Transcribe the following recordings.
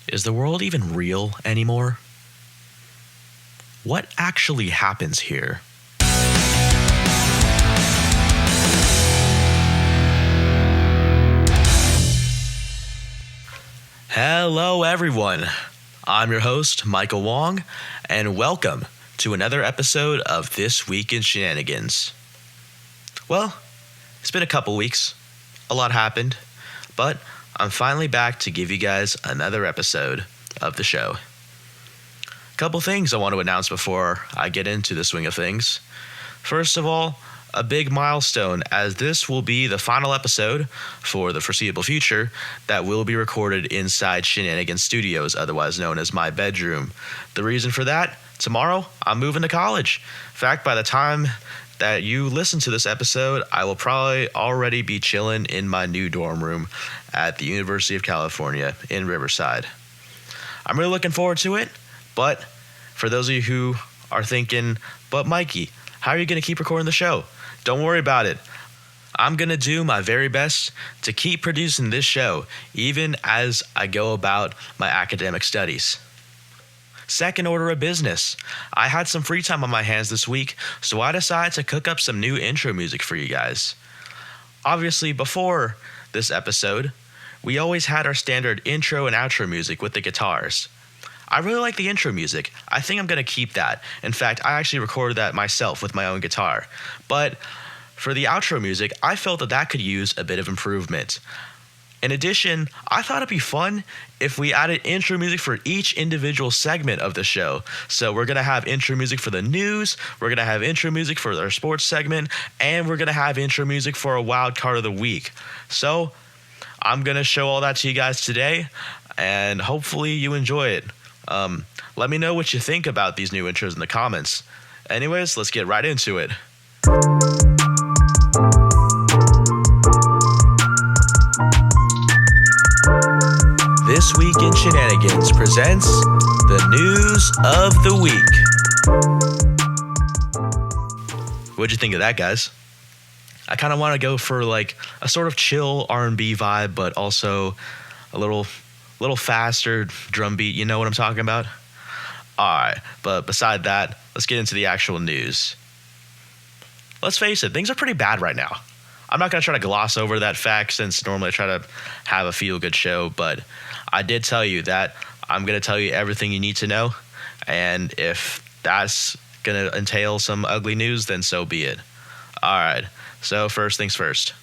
Is the world even real anymore? What actually happens here? Hello, everyone. I'm your host, Michael Wong, and welcome to another episode of This Week in Shenanigans. Well, it's been a couple weeks. A lot happened, but I'm finally back to give you guys another episode of the show. A couple things I want to announce before I get into the swing of things. First of all, a big milestone, as this will be the final episode for the foreseeable future that will be recorded inside Shenanigans Studios, otherwise known as my bedroom. The reason for that? Tomorrow, I'm moving to college. In fact, by the time that you listen to this episode, I will probably already be chilling in my new dorm room at the University of California in Riverside. I'm really looking forward to it, but for those of you who are thinking, but Mikey, how are you going to keep recording the show? Don't worry about it. I'm going to do my very best to keep producing this show, even as I go about my academic studies. Second order of business. I had some free time on my hands this week, so I decided to cook up some new intro music for you guys. Obviously, before this episode, we always had our standard intro and outro music with the guitars. I really like the intro music. I think I'm going to keep that. In fact, I actually recorded that myself with my own guitar. But for the outro music, I felt that could use a bit of improvement. In addition, I thought it'd be fun if we added intro music for each individual segment of the show. So we're going to have intro music for the news, we're going to have intro music for our sports segment, and we're going to have intro music for a wild card of the week. So I'm going to show all that to you guys today, and hopefully you enjoy it. Let me know what you think about these new intros in the comments. Anyways, let's get right into it. This Week in Shenanigans presents the news of the week. What'd you think of that, guys? I kind of want to go for like a sort of chill R&B vibe, but also a little faster drum beat. You know what I'm talking about? All right, but beside that, let's get into the actual news. Let's face it, things are pretty bad right now. I'm not going to try to gloss over that fact, since normally I try to have a feel-good show, but I did tell you that I'm going to tell you everything you need to know, and if that's going to entail some ugly news, then so be it. All right, so first things first.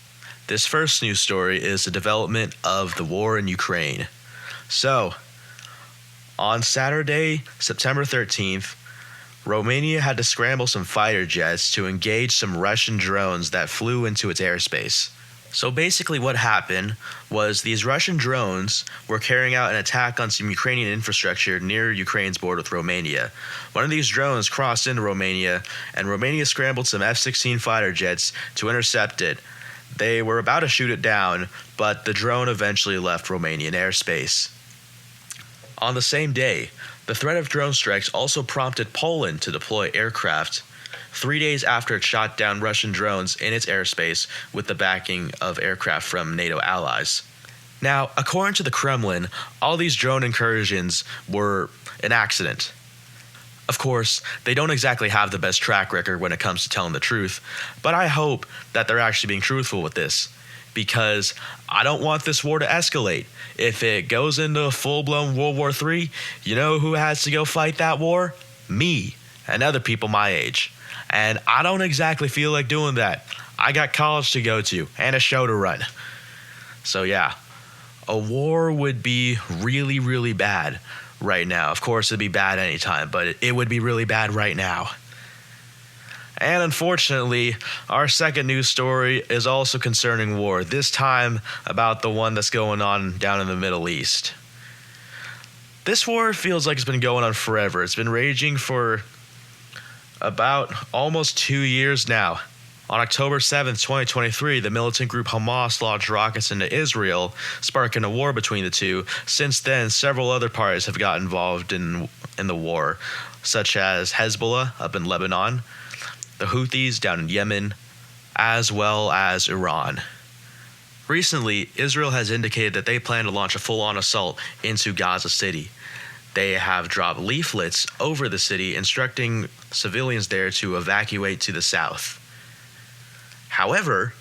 This first news story is the development of the war in Ukraine. So, on Saturday, September 13th, Romania had to scramble some fighter jets to engage some Russian drones that flew into its airspace. So basically what happened was these Russian drones were carrying out an attack on some Ukrainian infrastructure near Ukraine's border with Romania. One of these drones crossed into Romania, and Romania scrambled some F-16 fighter jets to intercept it. They were about to shoot it down, but the drone eventually left Romanian airspace. On the same day, the threat of drone strikes also prompted Poland to deploy aircraft 3 days after it shot down Russian drones in its airspace with the backing of aircraft from NATO allies. Now, according to the Kremlin, all these drone incursions were an accident. Of course, they don't exactly have the best track record when it comes to telling the truth, but I hope that they're actually being truthful with this, because I don't want this war to escalate. If it goes into full-blown World War III, you know who has to go fight that war? Me and other people my age. And I don't exactly feel like doing that. I got college to go to and a show to run. So yeah, a war would be really, really bad right now. Of course, it'd be bad anytime, but it would be really bad right now. And unfortunately, our second news story is also concerning war, this time about the one that's going on down in the Middle East. This war feels like it's been going on forever. It's been raging for about almost 2 years now. On October 7th, 2023, the militant group Hamas launched rockets into Israel, sparking a war between the two. Since then, several other parties have got involved in the war, such as Hezbollah up in Lebanon, the Houthis down in Yemen, as well as Iran. Recently, Israel has indicated that they plan to launch a full-on assault into Gaza City. They have dropped leaflets over the city instructing civilians there to evacuate to the south. However,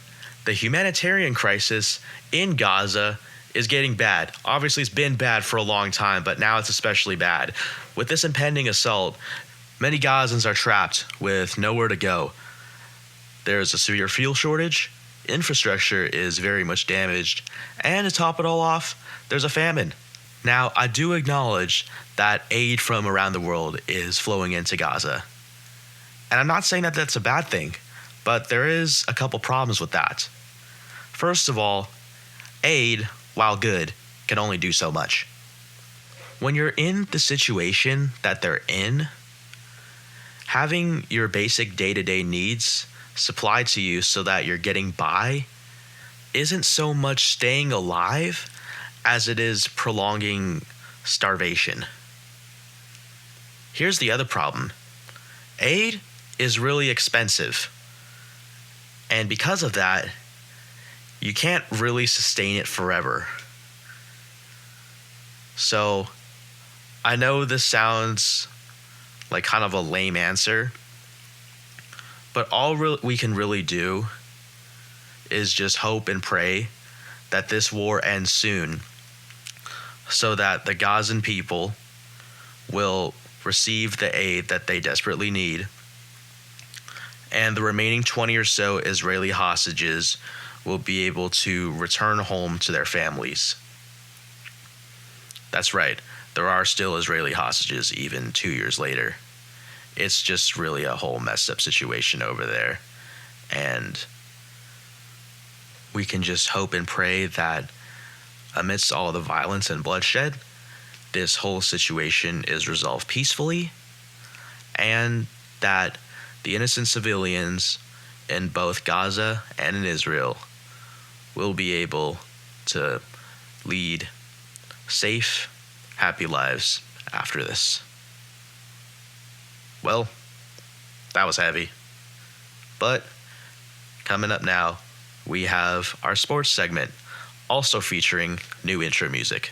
the humanitarian crisis in Gaza is getting bad. Obviously, it's been bad for a long time, but now it's especially bad. With this impending assault, many Gazans are trapped with nowhere to go. There's a severe fuel shortage, infrastructure is very much damaged, and to top it all off, there's a famine. Now, I do acknowledge that aid from around the world is flowing into Gaza. And I'm not saying that that's a bad thing, but there is a couple problems with that. First of all, aid, while good, can only do so much. When you're in the situation that they're in, having your basic day-to-day needs supplied to you so that you're getting by isn't so much staying alive as it is prolonging starvation. Here's the other problem. Aid is really expensive. And because of that, you can't really sustain it forever. So, I know this sounds like kind of a lame answer, but all we can really do is just hope and pray that this war ends soon so that the Gazan people will receive the aid that they desperately need, and the remaining 20 or so Israeli hostages will be able to return home to their families. That's right, there are still Israeli hostages even 2 years later. It's just really a whole messed up situation over there, and we can just hope and pray that amidst all the violence and bloodshed, this whole situation is resolved peacefully, and that the innocent civilians in both Gaza and in Israel will be able to lead safe, happy lives after this. Well, that was heavy. But coming up now, we have our sports segment, also featuring new intro music.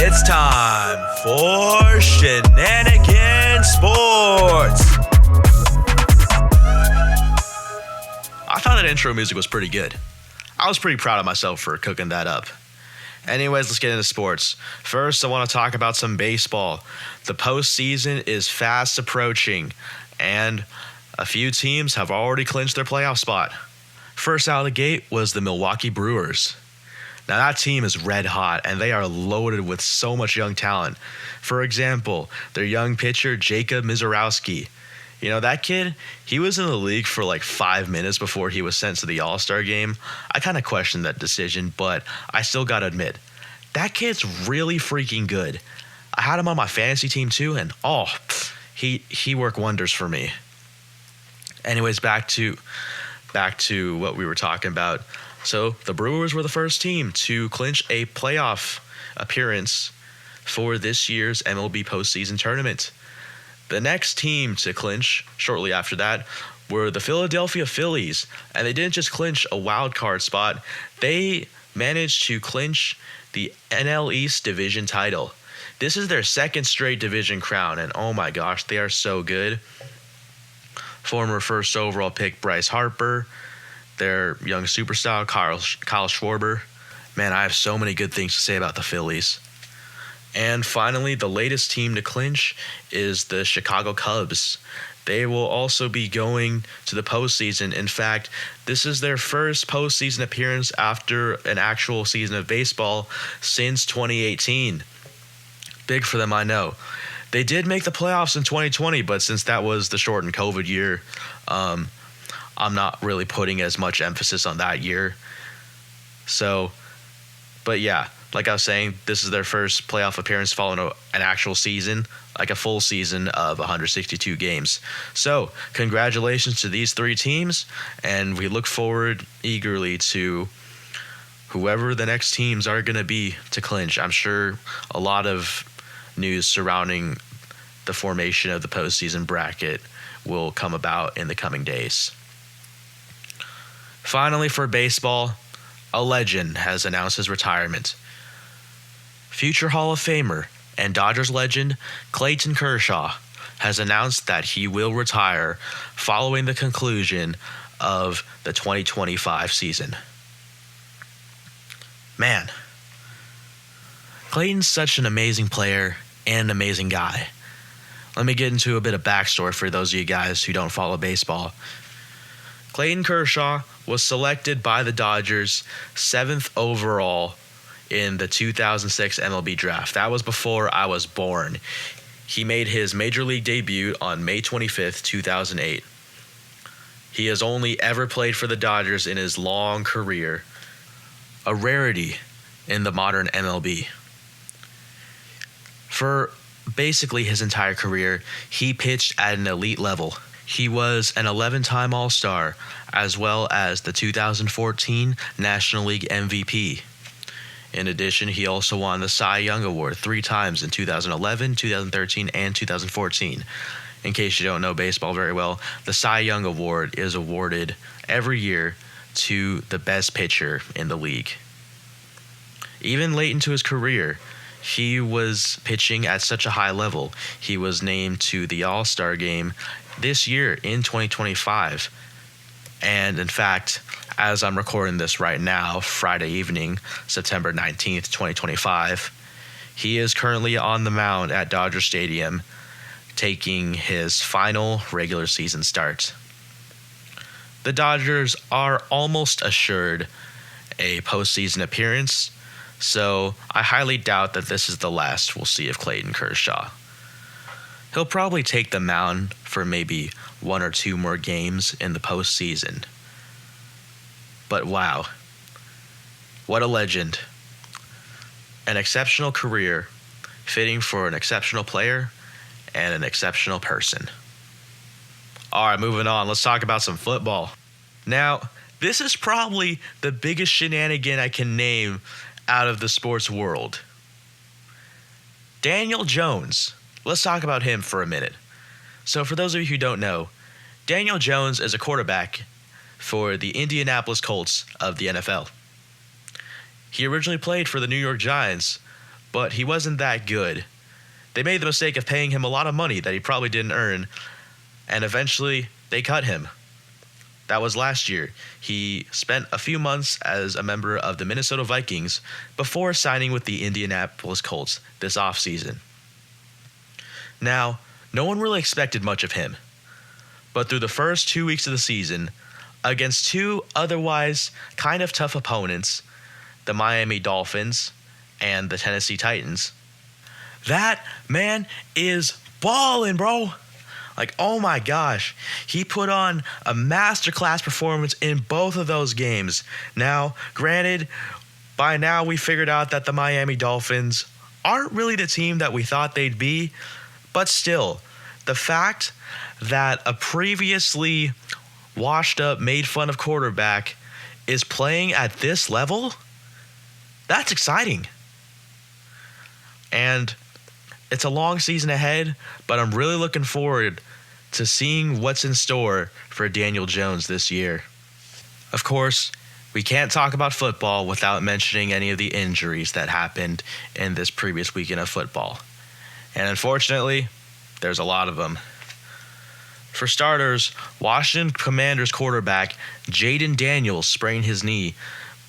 It's time for Shenanigan Sports. I thought that intro music was pretty good. I was pretty proud of myself for cooking that up. Anyways, let's get into sports. First, I want to talk about some baseball. The postseason is fast approaching, and a few teams have already clinched their playoff spot. First out of the gate was the Milwaukee Brewers. Now, that team is red hot, and they are loaded with so much young talent. For example, their young pitcher, Jacob Mizorowski. You know, that kid, he was in the league for like 5 minutes before he was sent to the All-Star game. I kind of questioned that decision, but I still got to admit, that kid's really freaking good. I had him on my fantasy team too, and he worked wonders for me. Anyways, back to what we were talking about. So the Brewers were the first team to clinch a playoff appearance for this year's MLB postseason tournament. The next team to clinch shortly after that were the Philadelphia Phillies, and they didn't just clinch a wild card spot, they managed to clinch the NL East division title. This is their second straight division crown, and oh my gosh, they are so good. Former first overall pick Bryce Harper, their young superstar Kyle Schwarber. Man, I have so many good things to say about the Phillies. And finally, the latest team to clinch is the Chicago Cubs. They will also be going to the postseason. In fact, this is their first postseason appearance after an actual season of baseball since 2018. Big for them, I know. They did make the playoffs in 2020, but since that was the shortened COVID year, I'm not really putting as much emphasis on that year. But yeah, like I was saying, this is their first playoff appearance following an actual season, like a full season of 162 games. So, congratulations to these three teams, and we look forward eagerly to whoever the next teams are going to be to clinch. I'm sure a lot of news surrounding the formation of the postseason bracket will come about in the coming days. Finally, for baseball, a legend has announced his retirement. Future Hall of Famer and Dodgers legend Clayton Kershaw has announced that he will retire following the conclusion of the 2025 season. Man, Clayton's such an amazing player and an amazing guy. Let me get into a bit of backstory for those of you guys who don't follow baseball. Clayton Kershaw was selected by the Dodgers 7th overall in the 2006 MLB draft. That was before I was born. He made his major league debut on May 25th, 2008. He has only ever played for the Dodgers in his long career, a rarity in the modern MLB. For basically his entire career, he pitched at an elite level. He was an 11-time All-Star, as well as the 2014 National League MVP. In addition, he also won the Cy Young Award 3 times in 2011, 2013, and 2014. In case you don't know baseball very well, the Cy Young Award is awarded every year to the best pitcher in the league. Even late into his career, he was pitching at such a high level. He was named to the All-Star game this year in 2025. And in fact, as I'm recording this right now, Friday evening, September 19th, 2025, he is currently on the mound at Dodger Stadium, taking his final regular season start. The Dodgers are almost assured a postseason appearance, so I highly doubt that this is the last we'll see of Clayton Kershaw. He'll probably take the mound for maybe 1 or 2 more games in the postseason. But wow, what a legend. An exceptional career, fitting for an exceptional player and an exceptional person. All right, moving on. Let's talk about some football. Now, this is probably the biggest shenanigan I can name out of the sports world. Daniel Jones. Let's talk about him for a minute. So for those of you who don't know, Daniel Jones is a quarterback for the Indianapolis Colts of the NFL. He originally played for the New York Giants, but he wasn't that good. They made the mistake of paying him a lot of money that he probably didn't earn, and eventually they cut him. That was last year. He spent a few months as a member of the Minnesota Vikings before signing with the Indianapolis Colts this offseason. Now, no one really expected much of him, but through the first 2 weeks of the season, against 2 otherwise kind of tough opponents, the Miami Dolphins and the Tennessee Titans, that man is ballin', bro. Like, oh my gosh, he put on a masterclass performance in both of those games. Now, granted, by now we figured out that the Miami Dolphins aren't really the team that we thought they'd be, but still, the fact that a previously washed up, made fun of quarterback is playing at this level, that's exciting. And it's a long season ahead, but I'm really looking forward to seeing what's in store for Daniel Jones this year. Of course, we can't talk about football without mentioning any of the injuries that happened in this previous weekend of football. And unfortunately, there's a lot of them. For starters, Washington Commanders quarterback Jaden Daniels sprained his knee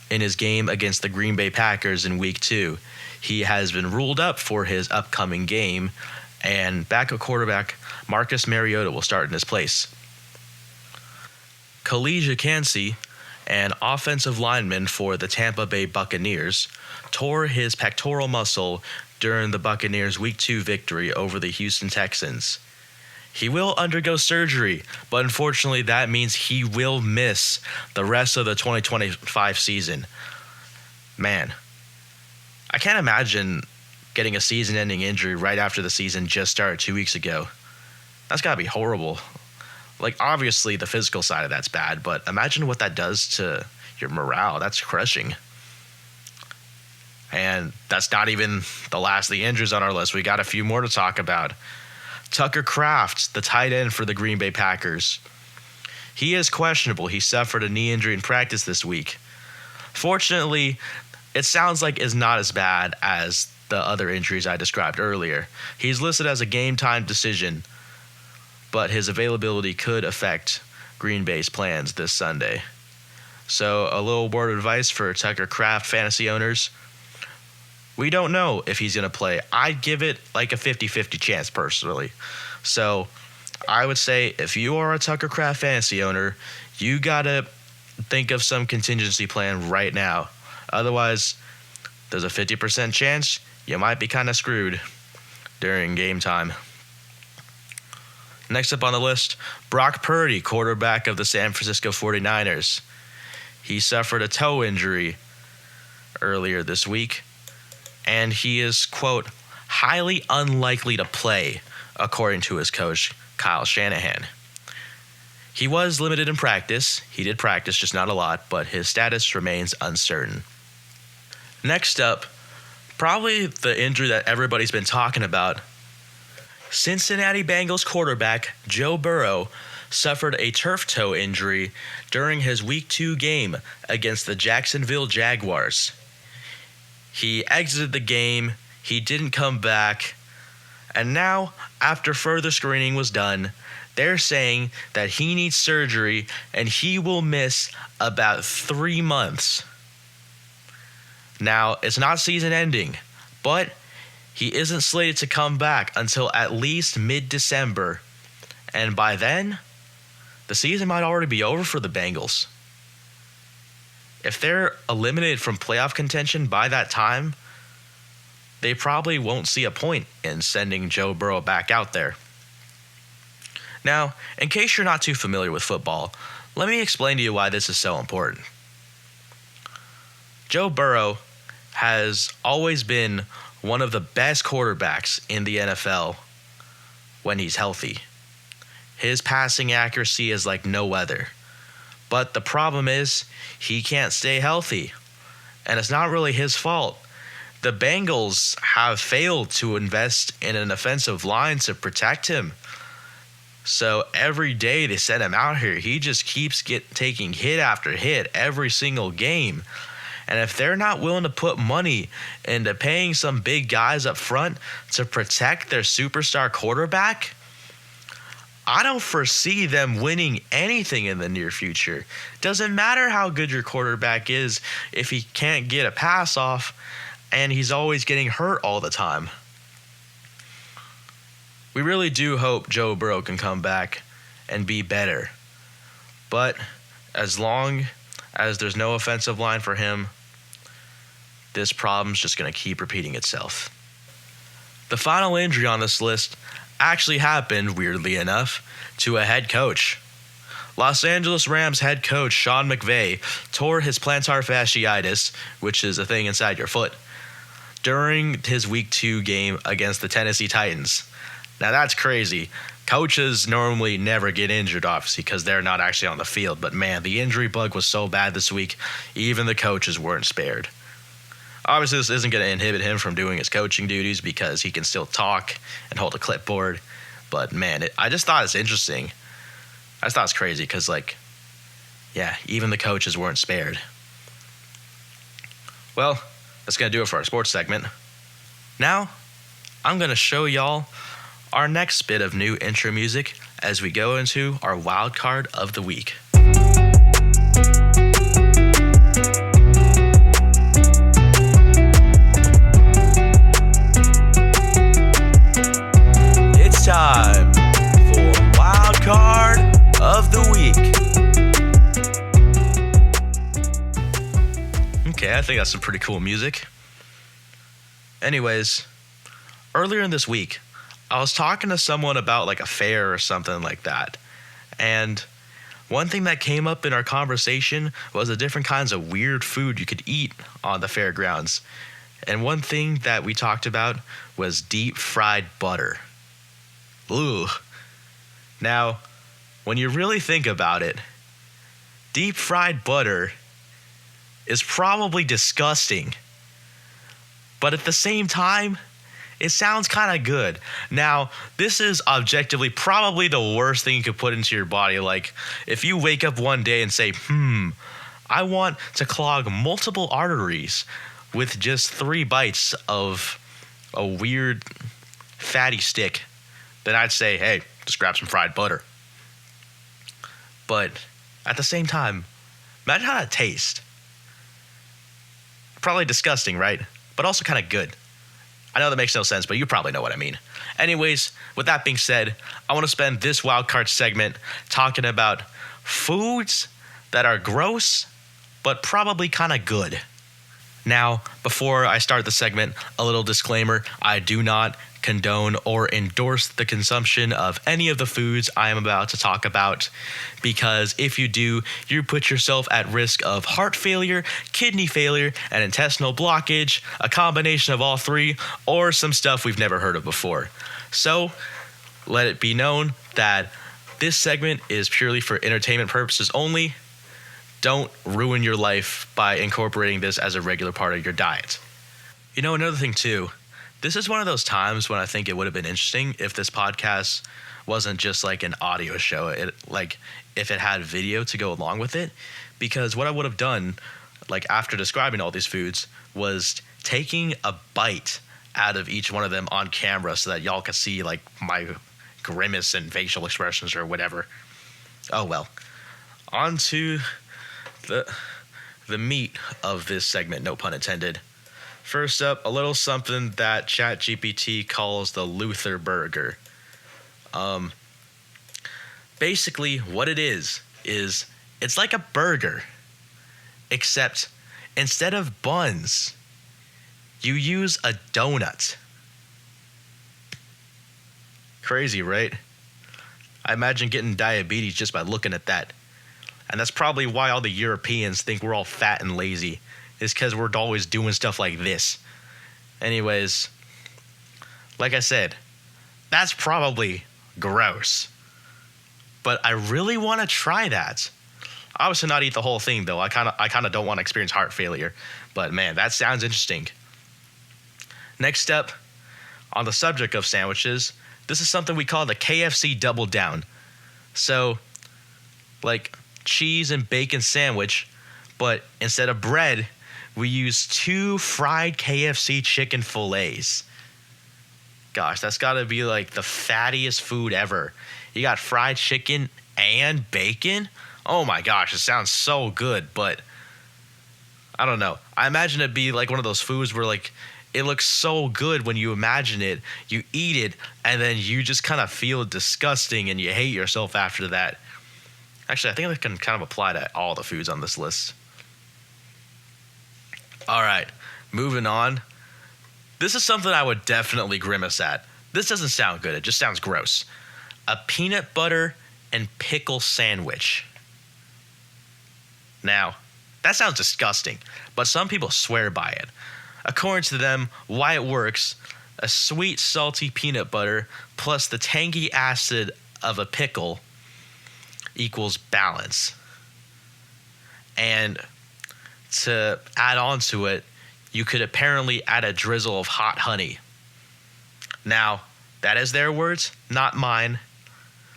in his game against the Green Bay Packers in Week 2. He has been ruled up for his upcoming game, and backup quarterback Marcus Mariota will start in his place. Khalid Kancey, an offensive lineman for the Tampa Bay Buccaneers, tore his pectoral muscle during the Buccaneers' Week 2 victory over the Houston Texans. He will undergo surgery, but unfortunately that means he will miss the rest of the 2025 season. Man, I can't imagine getting a season-ending injury right after the season just started 2 weeks ago. That's got to be horrible. Like, obviously the physical side of that's bad, but imagine what that does to your morale. That's crushing. And that's not even the last of the injuries on our list. We got a few more to talk about. Tucker Kraft, the tight end for the Green Bay Packers. He is questionable. He suffered a knee injury in practice this week. Fortunately, it sounds like it's not as bad as the other injuries I described earlier. He's listed as a game-time decision, but his availability could affect Green Bay's plans this Sunday. So a little word of advice for Tucker Kraft fantasy owners. We don't know if he's going to play. I'd give it like a 50-50 chance personally. So I would say if you are a Tucker Kraft fantasy owner, you got to think of some contingency plan right now. Otherwise, there's a 50% chance you might be kind of screwed during game time. Next up on the list, Brock Purdy, quarterback of the San Francisco 49ers. He suffered a toe injury earlier this week, and he is, quote, highly unlikely to play, according to his coach, Kyle Shanahan. He was limited in practice. He did practice, just not a lot, but his status remains uncertain. Next up, probably the injury that everybody's been talking about. Cincinnati Bengals quarterback Joe Burrow suffered a turf toe injury during his Week 2 game against the Jacksonville Jaguars. He exited the game, he didn't come back, and now, after further screening was done, they're saying that he needs surgery and he will miss about 3 months. Now, it's not season ending, but he isn't slated to come back until at least mid-December. And by then, the season might already be over for the Bengals. If they're eliminated from playoff contention by that time, they probably won't see a point in sending Joe Burrow back out there. Now, in case you're not too familiar with football, let me explain to you why this is so important. Joe Burrow has always been one of the best quarterbacks in the NFL when he's healthy. His passing accuracy is like no other. But the problem is, he can't stay healthy. And it's not really his fault. The Bengals have failed to invest in an offensive line to protect him. So every day they send him out here, he just keeps taking hit after hit every single game. And if they're not willing to put money into paying some big guys up front to protect their superstar quarterback, I don't foresee them winning anything in the near future. Doesn't matter how good your quarterback is if he can't get a pass off and he's always getting hurt all the time. We really do hope Joe Burrow can come back and be better. But as long as there's no offensive line for him, this problem's just going to keep repeating itself. The final injury on this list actually happened, weirdly enough, to a head coach. Los Angeles Rams head coach Sean McVay tore his plantar fasciitis, which is a thing inside your foot, during his Week 2 game against the Tennessee Titans. Now that's crazy. Coaches normally never get injured, obviously, because they're not actually on the field. But man, the injury bug was so bad this week, even the coaches weren't spared. Obviously, this isn't going to inhibit him from doing his coaching duties because he can still talk and hold a clipboard. But man, I just thought it's interesting. I just thought it's crazy because, even the coaches weren't spared. Well, that's going to do it for our sports segment. Now, I'm going to show y'all our next bit of new intro music as we go into our wild card of the week. It's time for wild card of the week. Okay, I think that's some pretty cool music. Anyways, earlier in this week, I was talking to someone about like a fair or something like that. And one thing that came up in our conversation was the different kinds of weird food you could eat on the fairgrounds. And one thing that we talked about was deep fried butter. Ooh. Now, when you really think about it, deep fried butter is probably disgusting. But at the same time, It sounds kind of good. Now, this is objectively probably the worst thing you could put into your body. Like, if you wake up one day and say, I want to clog multiple arteries with just 3 bites of a weird fatty stick, then I'd say, hey, just grab some fried butter. But at the same time, imagine how that tastes. Probably disgusting, right? But also kind of good. I know that makes no sense, but you probably know what I mean. Anyways, with that being said, I want to spend this wildcard segment talking about foods that are gross, but probably kind of good. Now, before I start the segment, a little disclaimer. I do not condone or endorse the consumption of any of the foods I am about to talk about, because if you do, you put yourself at risk of heart failure, kidney failure, and intestinal blockage, a combination of all 3, or some stuff we've never heard of before. So, let it be known that this segment is purely for entertainment purposes only. Don't ruin your life by incorporating this as a regular part of your diet. You know, another thing too, this is one of those times when I think it would have been interesting if this podcast wasn't just like an audio show, if it had video to go along with it, because what I would have done, like after describing all these foods, was taking a bite out of each one of them on camera so that y'all could see like my grimace and facial expressions or whatever. Oh well. On to the meat of this segment, no pun intended. First up, a little something that ChatGPT calls the Luther burger. Basically, what it is it's like a burger, except instead of buns, you use a donut. Crazy, right? I imagine getting diabetes just by looking at that. And that's probably why all the Europeans think we're all fat and lazy. Is because we're always doing stuff like this. Anyways, like I said, that's probably gross. But I really want to try that. Obviously not eat the whole thing though. I kind of don't want to experience heart failure. But man, that sounds interesting. Next up, on the subject of sandwiches, this is something we call the KFC Double Down. So, like cheese and bacon sandwich, but instead of bread, we use 2 fried KFC chicken fillets. Gosh, that's got to be like the fattiest food ever. You got fried chicken and bacon? Oh my gosh, it sounds so good, but I don't know. I imagine it'd be like one of those foods where like it looks so good when you imagine it, you eat it, and then you just kind of feel disgusting and you hate yourself after that. Actually, I think that can kind of apply to all the foods on this list. All right, moving on. This is something I would definitely grimace at. This doesn't sound good. It just sounds gross. A peanut butter and pickle sandwich. Now, that sounds disgusting, but some people swear by it. According to them, why it works, a sweet, salty peanut butter plus the tangy acid of a pickle equals balance. And to add on to it, you could apparently add a drizzle of hot honey. Now, that is their words, not mine.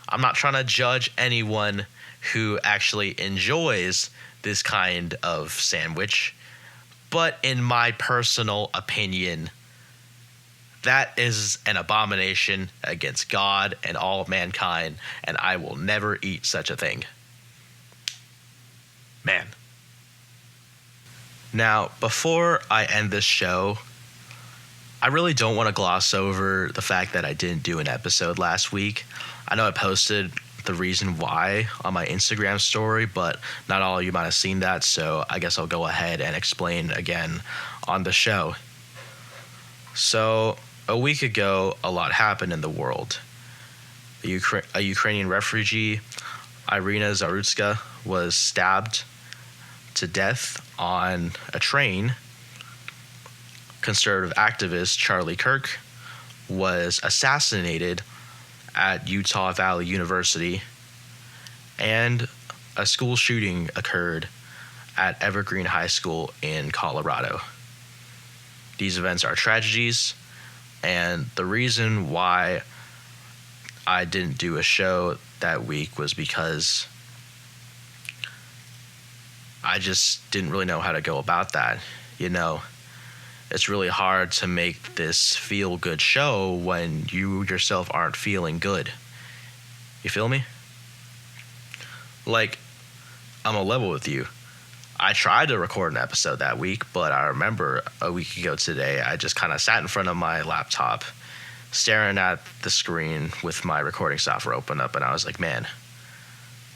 I'm not trying to judge anyone who actually enjoys this kind of sandwich, but in my personal opinion, that is an abomination against God and all of mankind, and I will never eat such a thing. Man. Now, before I end this show, I really don't want to gloss over the fact that I didn't do an episode last week. I know I posted the reason why on my Instagram story, but not all of you might have seen that, so I guess I'll go ahead and explain again on the show. So, a week ago, a lot happened in the world. A Ukrainian refugee, Irina Zarutska, was stabbed to death on a train. Conservative activist Charlie Kirk was assassinated at Utah Valley University, and a school shooting occurred at Evergreen High School in Colorado. These events are tragedies, And the reason why I didn't do a show that week was because I just didn't really know how to go about that. You know, it's really hard to make this feel good show when you yourself aren't feeling good. You feel me? Like, I'm a level with you. I tried to record an episode that week, but I remember a week ago today, I just kind of sat in front of my laptop, staring at the screen with my recording software open up, and I was like, man,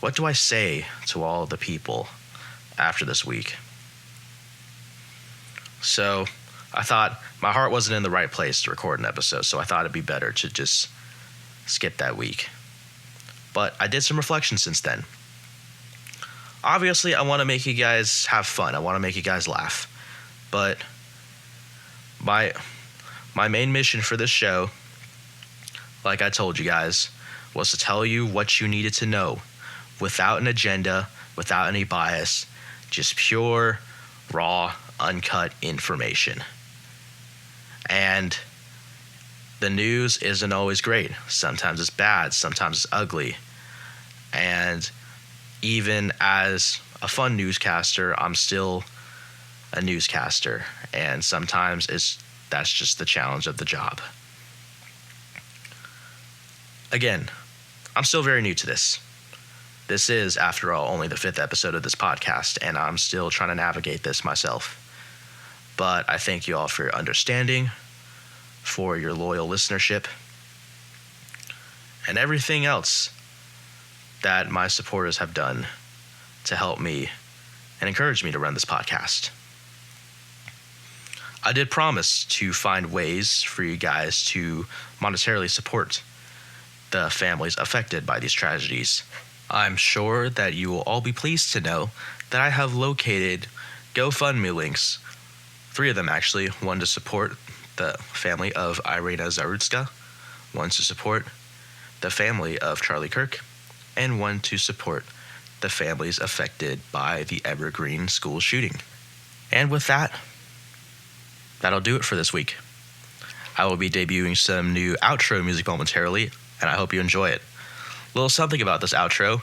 what do I say to all the people after this week? So I thought my heart wasn't in the right place to record an episode, so I thought it'd be better to just skip that week. But I did some reflection since then. Obviously, I want to make you guys have fun. I want to make you guys laugh. But my main mission for this show, like I told you guys, was to tell you what you needed to know without an agenda, without any bias, just pure, raw, uncut information. And the news isn't always great. Sometimes it's bad, sometimes it's ugly. And even as a fun newscaster, I'm still a newscaster, and sometimes that's just the challenge of the job. Again, I'm still very new to this. This is, after all, only the 5th episode of this podcast, and I'm still trying to navigate this myself. But I thank you all for your understanding, for your loyal listenership, and everything else that my supporters have done to help me and encourage me to run this podcast. I did promise to find ways for you guys to monetarily support the families affected by these tragedies. I'm sure that you will all be pleased to know that I have located GoFundMe links, 3 of them actually, one to support the family of Irina Zarutska, one to support the family of Charlie Kirk, and one to support the families affected by the Evergreen school shooting. And with that, that'll do it for this week. I will be debuting some new outro music momentarily, and I hope you enjoy it. A little something about this outro.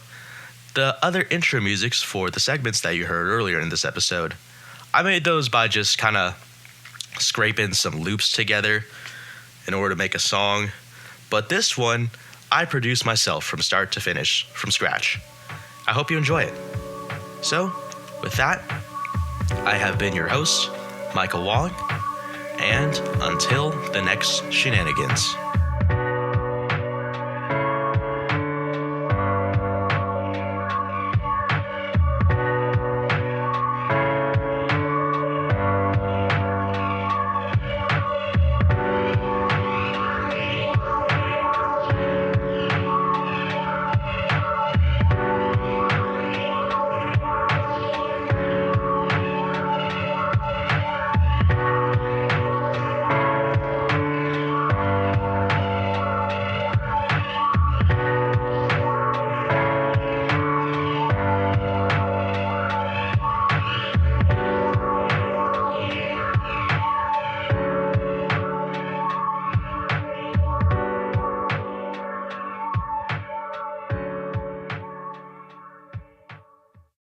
The other intro musics for the segments that you heard earlier in this episode, I made those by just kind of scraping some loops together in order to make a song. But this one, I produced myself from start to finish, from scratch. I hope you enjoy it. So, with that, I have been your host, Michael Wong, and until the next shenanigans.